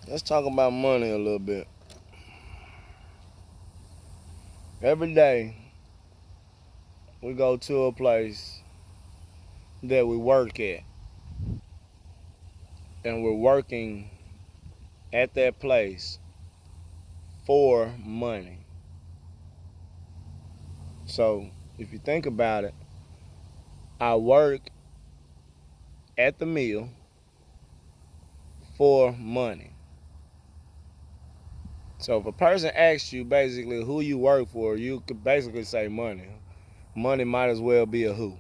Let's talk about money a little bit. Every day we go to a place that we work at, and we're working at that place for money. So if you think about it, I work at the mill for money. So if a person asks you basically who you work for, you could basically say money. Money might as well be a who.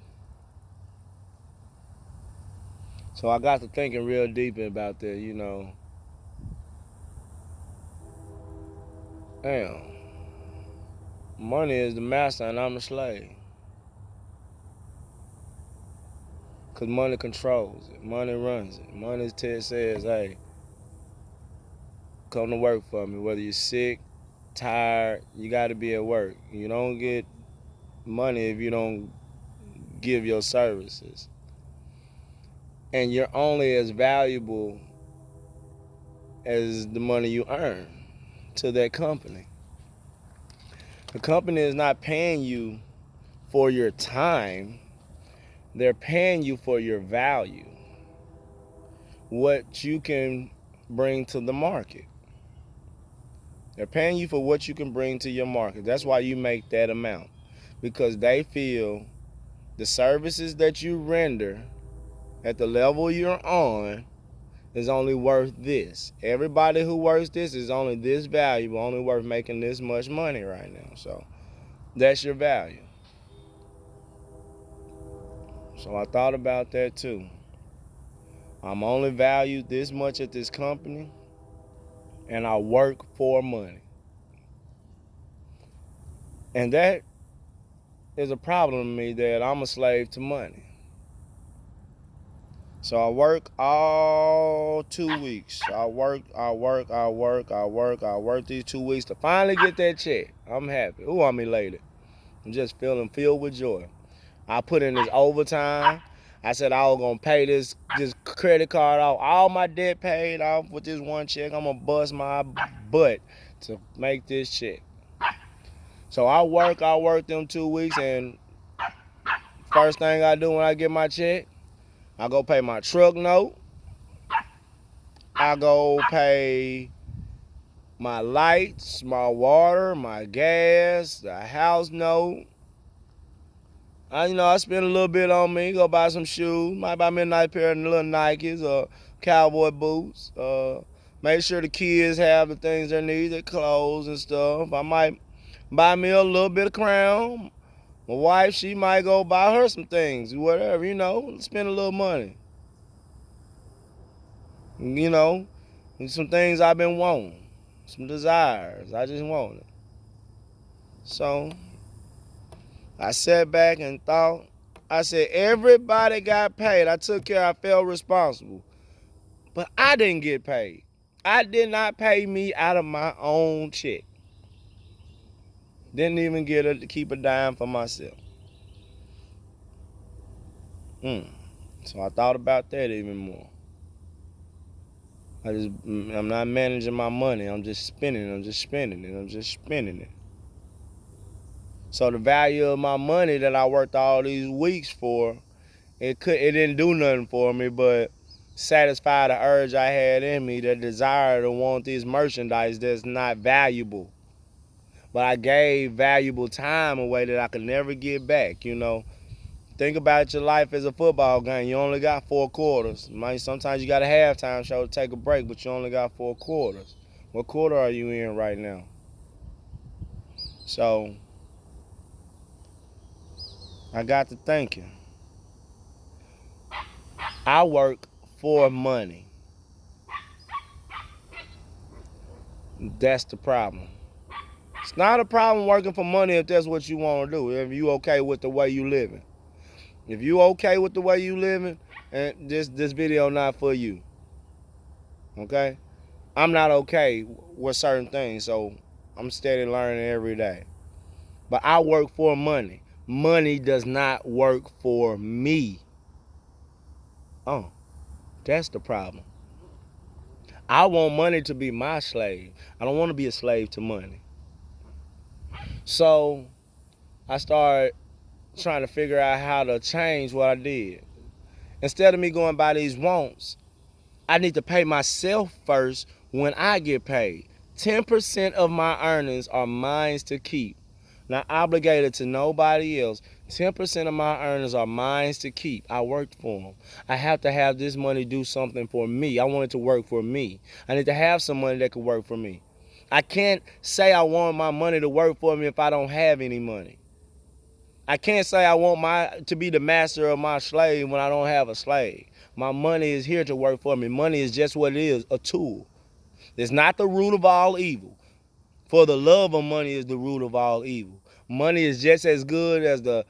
So I got to thinking real deep about that. Damn, money is the master and I'm the slave. Because money controls it. Money runs it. Money says, hey, come to work for me. Whether you're sick, tired, you got to be at work. You don't get money if you don't give your services. And you're only as valuable as the money you earn to that company. The company is not paying you for your time. They're paying you for your value. What you can bring to the market. They're paying you for what you can bring to your market. That's why you make that amount. Because they feel the services that you render at the level you're on is only worth this. Everybody who works this is only this valuable, only worth making this much money right now. So that's your value. So I thought about that too. I'm only valued this much at this company, and I work for money. And that is a problem to me, that I'm a slave to money. So I work all 2 weeks. I work these 2 weeks to finally get that check. I'm happy. Ooh, I'm elated. I'm just feeling filled with joy. I put in this overtime. I said I was gonna pay this credit card off, all my debt paid off with this one check. I'm gonna bust my butt to make this check. So I work them 2 weeks, and first thing I do when I get my check, I go pay my truck note. I go pay my lights, my water, my gas, the house note. I spend a little bit on me. Go buy some shoes. Might buy me a nice pair of little Nikes or cowboy boots. Make sure the kids have the things they need, their clothes and stuff. I might buy me a little bit of Crown. My wife, she might go buy her some things, whatever, spend a little money. Some things I've been wanting, some desires. I just want it. So I sat back and thought. I said, everybody got paid. I took care. I felt responsible. But I didn't get paid. I did not pay me out of my own check. Didn't even get to keep a dime for myself. So I thought about that even more. I'm not managing my money. I'm just spending it. So the value of my money that I worked all these weeks for, it didn't do nothing for me, but satisfy the urge I had in me, the desire to want this merchandise that's not valuable. But I gave valuable time away that I could never get back. Think about your life as a football game. You only got 4 quarters. Sometimes you got a halftime show to take a break, but you only got 4 quarters. What quarter are you in right now? So I got to thinking. I work for money. That's the problem. It's not a problem working for money if that's what you want to do. If you okay with the way you living. If you okay with the way you living, and this video not for you. Okay? I'm not okay with certain things, so I'm steady learning every day. But I work for money. Money does not work for me. Oh, that's the problem. I want money to be my slave. I don't want to be a slave to money. So I started trying to figure out how to change what I did. Instead of me going by these wants, I need to pay myself first when I get paid. 10% of my earnings are mine to keep, not obligated to nobody else. 10% of my earnings are mine to keep. I worked for them. I have to have this money do something for me. I want it to work for me. I need to have some money that can work for me. I can't say I want my money to work for me if I don't have any money. I can't say I want to be the master of my slave when I don't have a slave. My money is here to work for me. Money is just what it is, a tool. It's not the root of all evil. For the love of money is the root of all evil. Money is just as good as the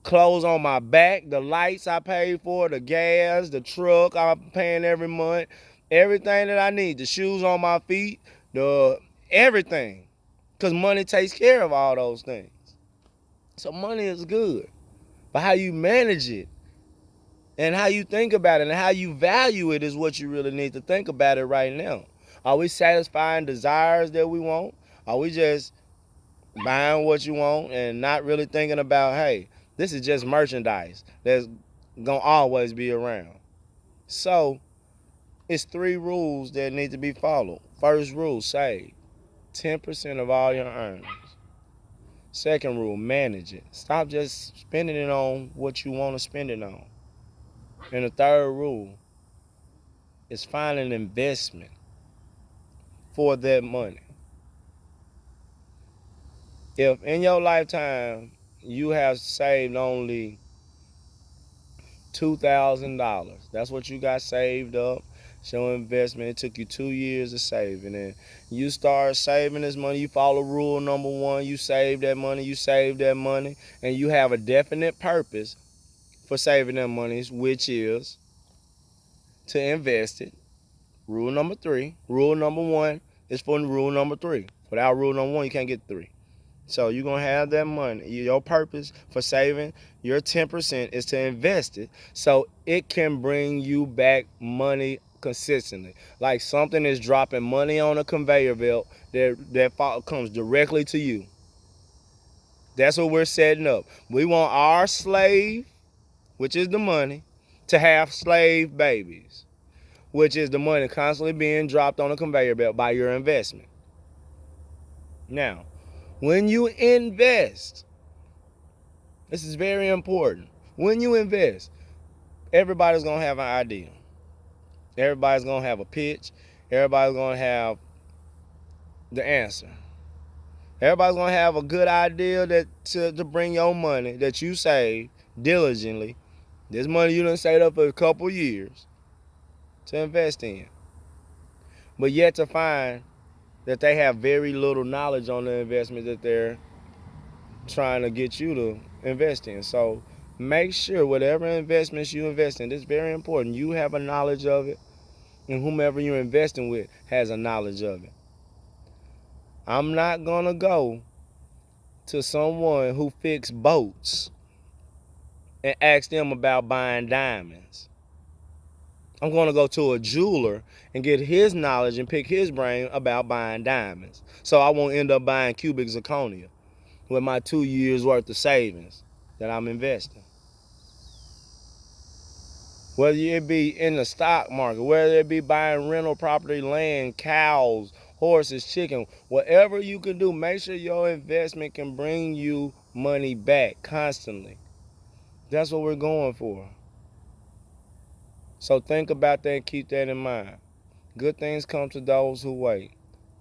clothes on my back, the lights I pay for, the gas, the truck I'm paying every month, everything that I need, the shoes on my feet, the everything. Because money takes care of all those things. So money is good. But how you manage it and how you think about it and how you value it is what you really need to think about it right now. Are we satisfying desires that we want? Are we just buying what you want and not really thinking about, hey, this is just merchandise that's gonna always be around? So it's 3 rules that need to be followed. First rule, save 10% of all your earnings. Second rule, manage it. Stop just spending it on what you want to spend it on. And the third rule is find an investment for that money. If in your lifetime you have saved only $2,000, that's what you got saved up. It's your investment. It took you 2 years to save, and then you start saving this money. You follow rule number 1. You save that money. You save that money, and you have a definite purpose for saving that money, which is to invest it. Rule number 3. Rule number 1 is for rule number 3. Without rule number 1, you can't get 3. So you're going to have that money. Your purpose for saving your 10% is to invest it so it can bring you back money consistently. Like something is dropping money on a conveyor belt that comes directly to you. That's what we're setting up. We want our slave, which is the money, to have slave babies, which is the money constantly being dropped on a conveyor belt by your investment. Now, when you invest, this is very important. When you invest, everybody's going to have an idea. Everybody's going to have a pitch. Everybody's going to have the answer. Everybody's going to have a good idea to bring your money that you save diligently. This money you done saved up for a couple years to invest in. But yet to find that they have very little knowledge on the investment that they're trying to get you to invest in. So make sure whatever investments you invest in, it's very important. You have a knowledge of it, and whomever you're investing with has a knowledge of it. I'm not going to go to someone who fixes boats and ask them about buying diamonds. I'm going to go to a jeweler and get his knowledge and pick his brain about buying diamonds. So I won't end up buying cubic zirconia with my 2 years worth of savings that I'm investing. Whether it be in the stock market, whether it be buying rental property, land, cows, horses, chicken, whatever you can do, make sure your investment can bring you money back constantly. That's what we're going for. So think about that and keep that in mind. Good things come to those who wait,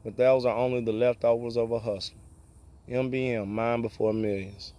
but those are only the leftovers of a hustler. MBM, Mind Before Millions.